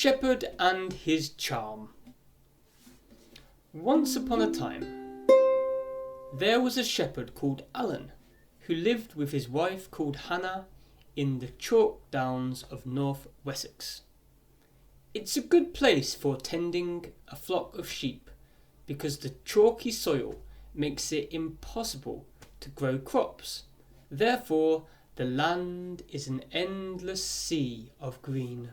Shepherd and His Charm. Once upon a time, there was a shepherd called Alan, who lived with his wife called Hannah in the chalk downs of North Wessex. It's a good place for tending a flock of sheep because the chalky soil makes it impossible to grow crops. Therefore, the land is an endless sea of green.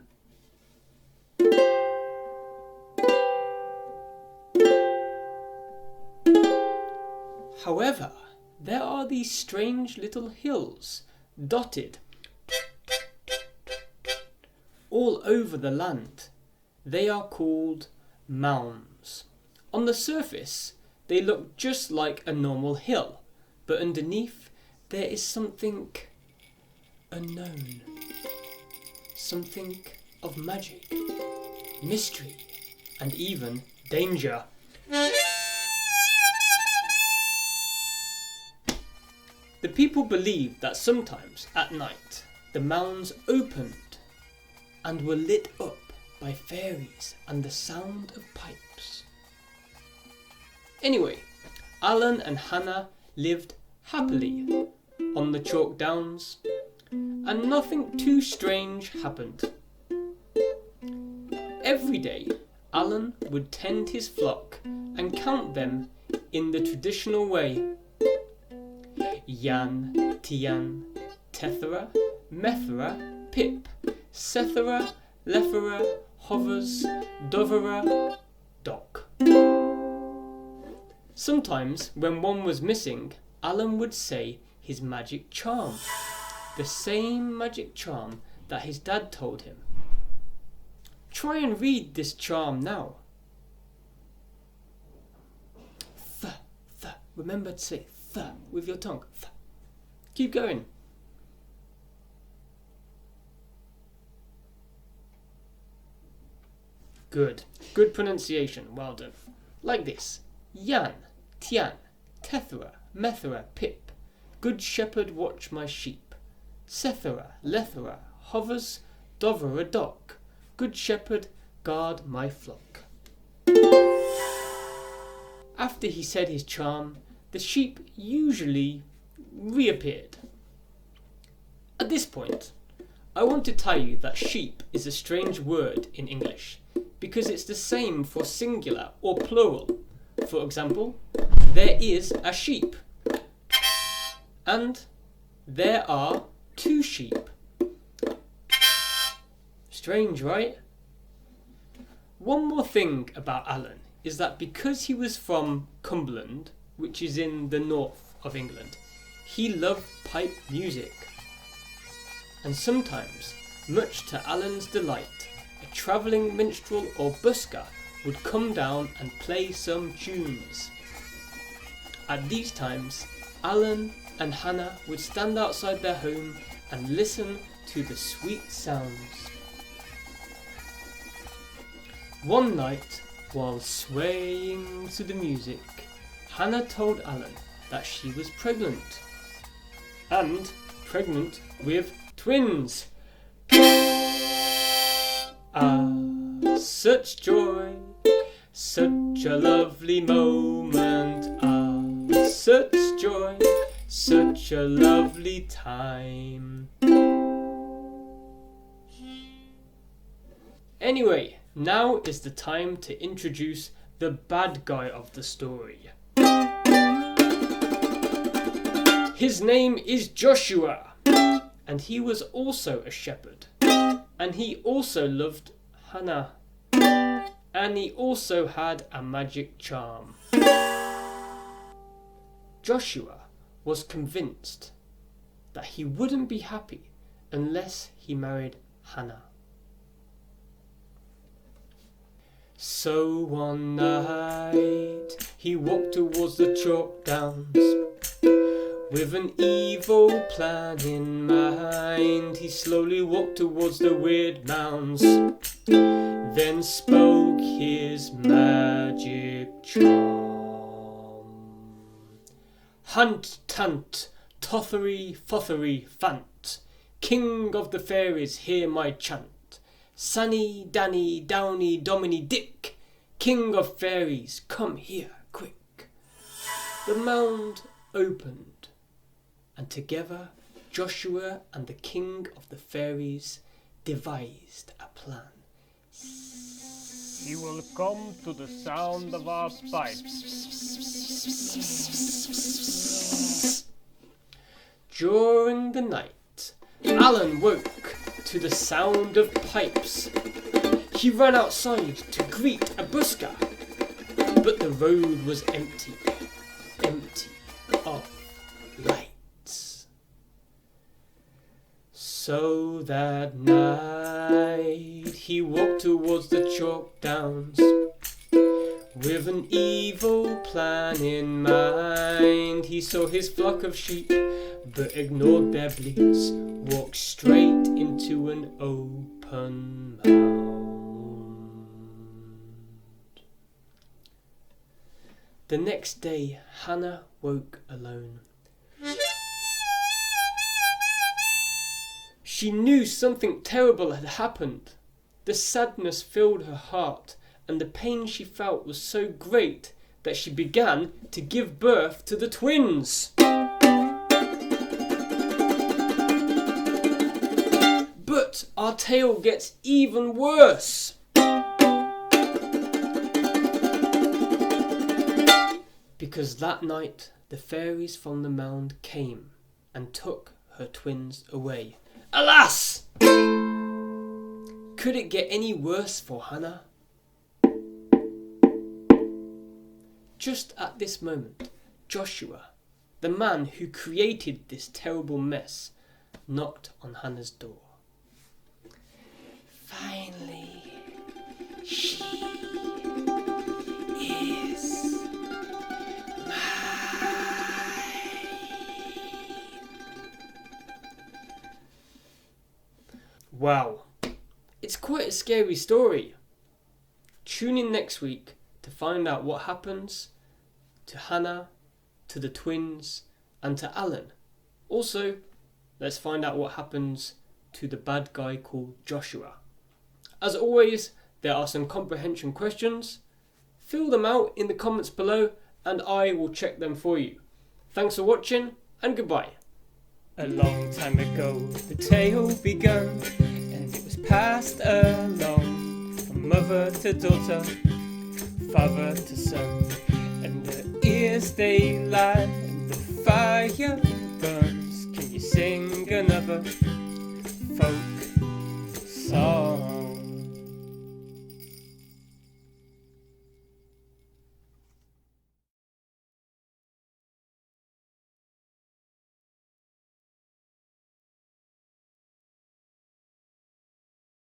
However, there are these strange little hills dotted all over the land. They are called mounds. On the surface, they look just like a normal hill, but underneath there is something unknown, something of magic, mystery, and even danger. The people believed that sometimes at night the mounds opened and were lit up by fairies and the sound of pipes. Anyway, Alan and Hannah lived happily on the chalk downs, and nothing too strange happened. Every day, Alan would tend his flock and count them in the traditional way. Yan, Tian, Tethera, Methera, Pip, Sethera, Lethera, Hovers, Dovera, Doc. Sometimes, when one was missing, Alan would say his magic charm, the same magic charm that his dad told him. Try and read this charm now. Th, th. Remember to say th with your tongue. Th. Keep going. Good. Good pronunciation. Well done. Like this. Yan, Tian, Tethera, Methera, Pip. Good shepherd, watch my sheep. Sethera, Lethera, Hovers, Dovera, Doc. Good shepherd, guard my flock. After he said his charm, the sheep usually reappeared. At this point, I want to tell you that sheep is a strange word in English because it's the same for singular or plural. For example, there is a sheep and there are two sheep. Strange, right? One more thing about Alan is that because he was from Cumberland, which is in the north of England, he loved pipe music. And sometimes, much to Alan's delight, a travelling minstrel or busker would come down and play some tunes. At these times, Alan and Hannah would stand outside their home and listen to the sweet sounds. One night, while swaying to the music, Hannah told Alan that she was pregnant. And pregnant with twins. Ah, such joy, such a lovely moment. Ah, such joy, such a lovely time. Anyway, now is the time to introduce the bad guy of the story. His name is Joshua, and he was also a shepherd, and he also loved Hannah, and he also had a magic charm. Joshua was convinced that he wouldn't be happy unless he married Hannah. So one night he walked towards the chalk downs with an evil plan in mind. He slowly walked towards the weird mounds, then spoke his magic charm. Hunt, tant, tothery, fothery, fant, king of the fairies, hear my chant. Sunny, Danny, Downy, Dominy, Dick, King of Fairies, come here, quick. The mound opened, and together Joshua and the King of the Fairies devised a plan. He will come to the sound of our pipes. During the night, Alan woke to the sound of pipes. He ran outside to greet a busker, but the road was empty of lights. So that night he walked towards the chalk downs with an evil plan in mind. He saw his flock of sheep, but ignored their bleats, walked straight into an open mound. The next day, Hannah woke alone. She knew something terrible had happened. The sadness filled her heart, and the pain she felt was so great that she began to give birth to the twins. But our tale gets even worse. Because that night the fairies from the mound came and took her twins away. Alas! Could it get any worse for Hannah? Just at this moment, Joshua, the man who created this terrible mess, knocked on Hannah's door. Finally, she is Wow, it's quite a scary story. Tune in next week to find out what happens to Hannah, to the twins, and to Alan. Also, let's find out what happens to the bad guy called Joshua. As always, there are some comprehension questions. Fill them out in the comments below and I will check them for you. Thanks for watching and goodbye. A long time ago the tale began, and it was passed along from mother to daughter, father to son, and the ears they light and the fire burns. Can you sing another folk